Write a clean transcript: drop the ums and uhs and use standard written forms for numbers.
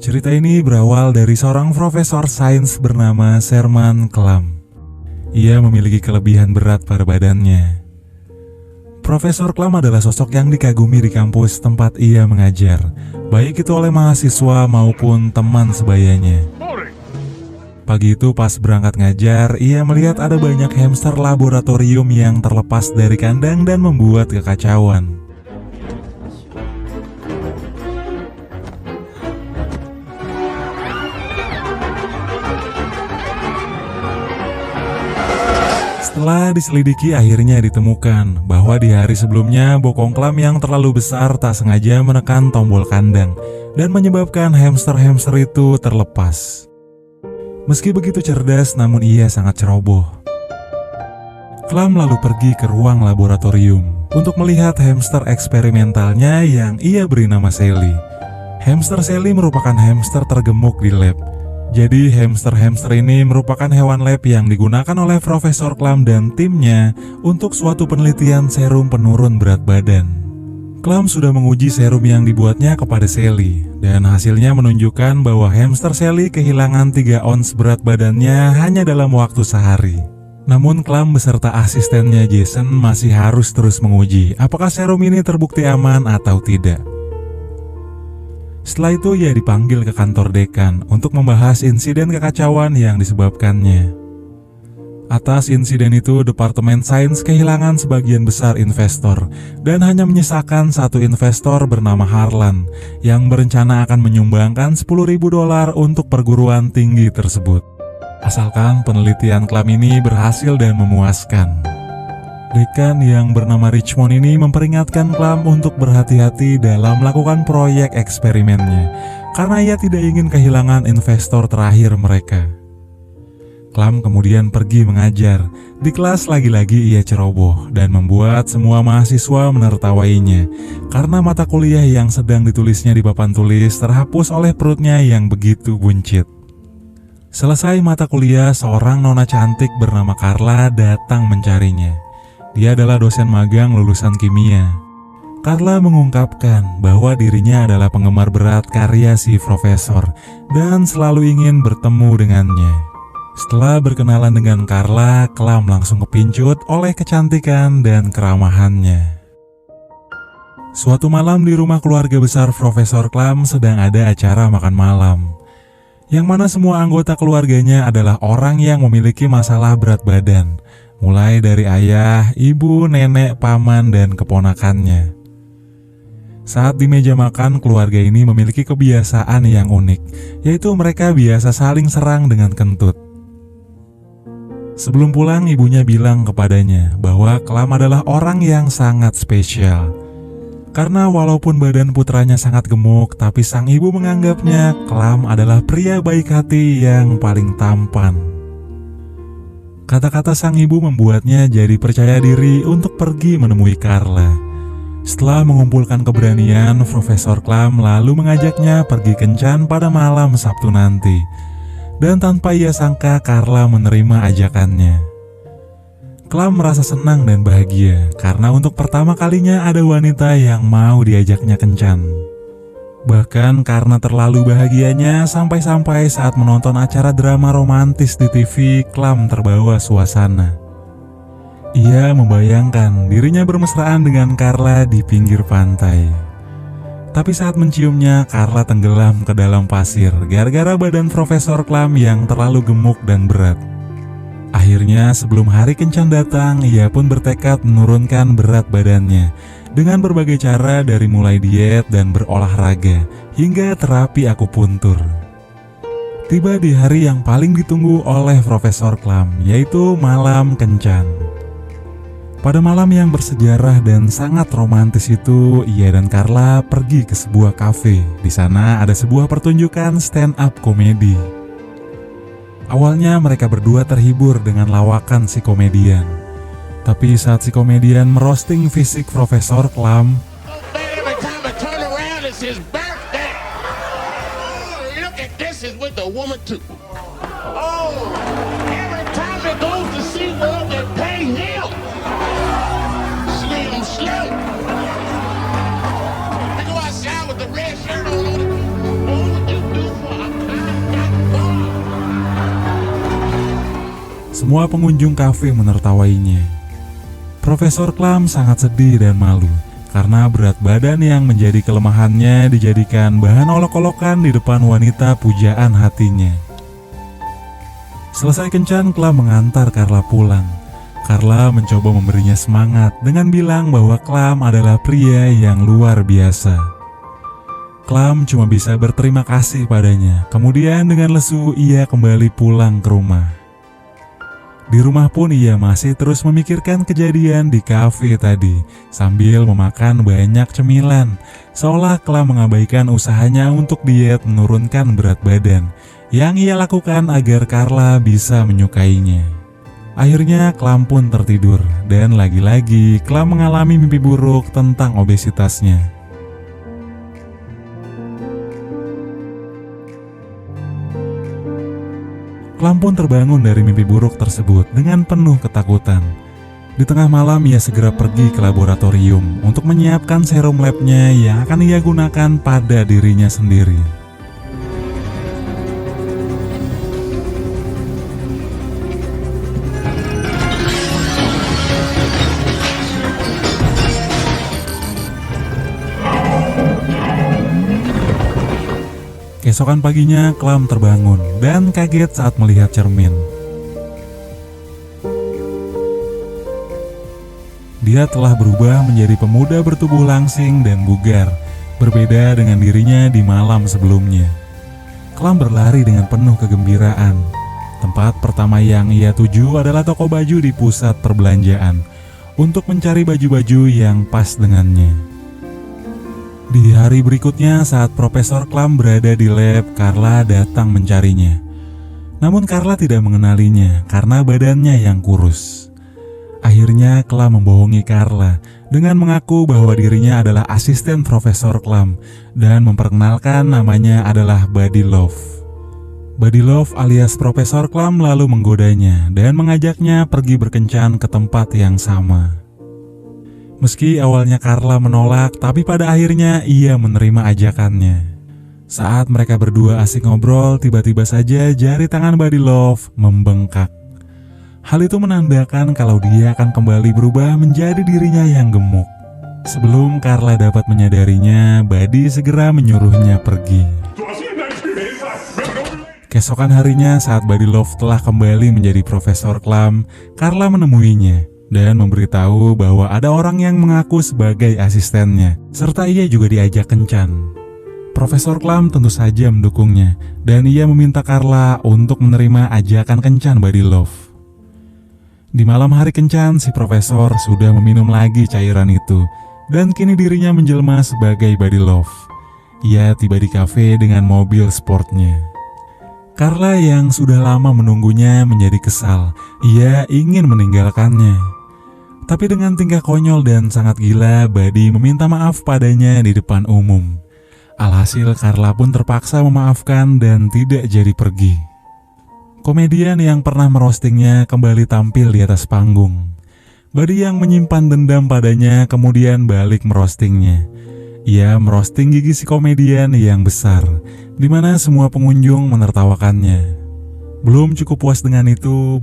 Cerita ini berawal dari seorang profesor sains bernama Sherman Klum. Ia memiliki kelebihan berat pada badannya. Profesor Klum adalah sosok yang dikagumi di kampus tempat ia mengajar, baik itu oleh mahasiswa maupun teman sebayanya. Pagi itu pas berangkat ngajar, ia melihat ada banyak hamster laboratorium yang terlepas dari kandang dan membuat kekacauan. Setelah diselidiki, akhirnya ditemukan bahwa di hari sebelumnya bokong Klum yang terlalu besar tak sengaja menekan tombol kandang dan menyebabkan hamster-hamster itu terlepas. Meski begitu cerdas, namun ia sangat ceroboh. Klum lalu pergi ke ruang laboratorium untuk melihat hamster eksperimentalnya yang ia beri nama Sally. Hamster Sally merupakan hamster tergemuk di lab. Jadi hamster-hamster ini merupakan hewan lab yang digunakan oleh Profesor Klum dan timnya untuk suatu penelitian serum penurun berat badan. Klum sudah menguji serum yang dibuatnya kepada Sally, dan hasilnya menunjukkan bahwa hamster Sally kehilangan 3 ons berat badannya hanya dalam waktu sehari. Namun Klum beserta asistennya Jason masih harus terus menguji apakah serum ini terbukti aman atau tidak. Setelah itu ia dipanggil ke kantor dekan untuk membahas insiden kekacauan yang disebabkannya. Atas insiden itu, Departemen Sains kehilangan sebagian besar investor dan hanya menyisakan satu investor bernama Harlan yang berencana akan menyumbangkan $10.000 untuk perguruan tinggi tersebut, asalkan penelitian Klum ini berhasil dan memuaskan. Dekan yang bernama Richmond ini memperingatkan Klum untuk berhati-hati dalam melakukan proyek eksperimennya karena ia tidak ingin kehilangan investor terakhir mereka. Klum kemudian pergi mengajar. Di kelas lagi-lagi ia ceroboh dan membuat semua mahasiswa menertawainya karena mata kuliah yang sedang ditulisnya di papan tulis terhapus oleh perutnya yang begitu buncit. Selesai mata kuliah, seorang nona cantik bernama Carla datang mencarinya. Dia adalah dosen magang lulusan kimia. Carla mengungkapkan bahwa dirinya adalah penggemar berat karya si profesor dan selalu ingin bertemu dengannya. Setelah berkenalan dengan Carla, Klum langsung kepincut oleh kecantikan dan keramahannya. Suatu malam di rumah keluarga besar Profesor Klum sedang ada acara makan malam, yang mana semua anggota keluarganya adalah orang yang memiliki masalah berat badan, mulai dari ayah, ibu, nenek, paman, dan keponakannya. Saat di meja makan, keluarga ini memiliki kebiasaan yang unik, yaitu mereka biasa saling serang dengan kentut. Sebelum pulang, ibunya bilang kepadanya bahwa Klum adalah orang yang sangat spesial. Karena walaupun badan putranya sangat gemuk, tapi sang ibu menganggapnya Klum adalah pria baik hati yang paling tampan. Kata-kata sang ibu membuatnya jadi percaya diri untuk pergi menemui Carla. Setelah mengumpulkan keberanian, Profesor Klum lalu mengajaknya pergi kencan pada malam Sabtu nanti. Dan tanpa ia sangka, Carla menerima ajakannya. Klum merasa senang dan bahagia karena untuk pertama kalinya ada wanita yang mau diajaknya kencan. Bahkan karena terlalu bahagianya, sampai-sampai saat menonton acara drama romantis di TV, Klum terbawa suasana. Ia membayangkan dirinya bermesraan dengan Carla di pinggir pantai. Tapi saat menciumnya, Carla tenggelam ke dalam pasir gara-gara badan Profesor Klum yang terlalu gemuk dan berat. Akhirnya sebelum hari kencan datang, ia pun bertekad menurunkan berat badannya dengan berbagai cara, dari mulai diet dan berolahraga hingga terapi akupuntur. Tiba di hari yang paling ditunggu oleh Profesor Klum, yaitu malam kencan. Pada malam yang bersejarah dan sangat romantis itu, ia dan Carla pergi ke sebuah kafe. Di sana ada sebuah pertunjukan stand up komedi. Awalnya mereka berdua terhibur dengan lawakan si komedian. Tapi saat si komedian merosting fisik Profesor Klum, Semua pengunjung kafe menertawainya. Profesor Klam sangat sedih dan malu karena berat badan yang menjadi kelemahannya dijadikan bahan olok-olokan di depan wanita pujaan hatinya. Selesai kencan, Klam mengantar Carla pulang. Carla mencoba memberinya semangat dengan bilang bahwa Klam adalah pria yang luar biasa. Klam cuma bisa berterima kasih padanya. Kemudian dengan lesu ia kembali pulang ke rumah. Di rumah pun ia masih terus memikirkan kejadian di kafe tadi sambil memakan banyak cemilan, seolah Klam mengabaikan usahanya untuk diet menurunkan berat badan yang ia lakukan agar Carla bisa menyukainya. Akhirnya Klam pun tertidur dan lagi-lagi Klam mengalami mimpi buruk tentang obesitasnya. Klam pun terbangun dari mimpi buruk tersebut dengan penuh ketakutan. Di tengah malam ia segera pergi ke laboratorium untuk menyiapkan serum labnya yang akan ia gunakan pada dirinya sendiri. Keesokan paginya, Klam terbangun dan kaget saat melihat cermin. Dia telah berubah menjadi pemuda bertubuh langsing dan bugar, berbeda dengan dirinya di malam sebelumnya. Klam berlari dengan penuh kegembiraan. Tempat pertama yang ia tuju adalah toko baju di pusat perbelanjaan untuk mencari baju-baju yang pas dengannya. Di hari berikutnya saat Profesor Klam berada di lab, Carla datang mencarinya. Namun Carla tidak mengenalinya karena badannya yang kurus. Akhirnya Klam membohongi Carla dengan mengaku bahwa dirinya adalah asisten Profesor Klam dan memperkenalkan namanya adalah Buddy Love. Buddy Love alias Profesor Klam lalu menggodanya dan mengajaknya pergi berkencan ke tempat yang sama. Meski awalnya Carla menolak, tapi pada akhirnya ia menerima ajakannya. Saat mereka berdua asik ngobrol, tiba-tiba saja jari tangan Buddy Love membengkak. Hal itu menandakan kalau dia akan kembali berubah menjadi dirinya yang gemuk. Sebelum Carla dapat menyadarinya, Buddy segera menyuruhnya pergi. Keesokan harinya saat Buddy Love telah kembali menjadi Profesor Klam, Carla menemuinya dan memberitahu bahwa ada orang yang mengaku sebagai asistennya, serta ia juga diajak kencan. Profesor Klam tentu saja mendukungnya, dan ia meminta Carla untuk menerima ajakan kencan Buddy Love. Di malam hari kencan, si profesor sudah meminum lagi cairan itu, dan kini dirinya menjelma sebagai Buddy Love. Ia tiba di kafe dengan mobil sportnya. Carla yang sudah lama menunggunya menjadi kesal. Ia ingin meninggalkannya. Tapi dengan tingkah konyol dan sangat gila, Buddy meminta maaf padanya di depan umum. Alhasil Carla pun terpaksa memaafkan dan tidak jadi pergi. Komedian yang pernah merostingnya kembali tampil di atas panggung. Buddy yang menyimpan dendam padanya kemudian balik merostingnya. Ia merosting gigi si komedian yang besar, di mana semua pengunjung menertawakannya. Belum cukup puas dengan itu,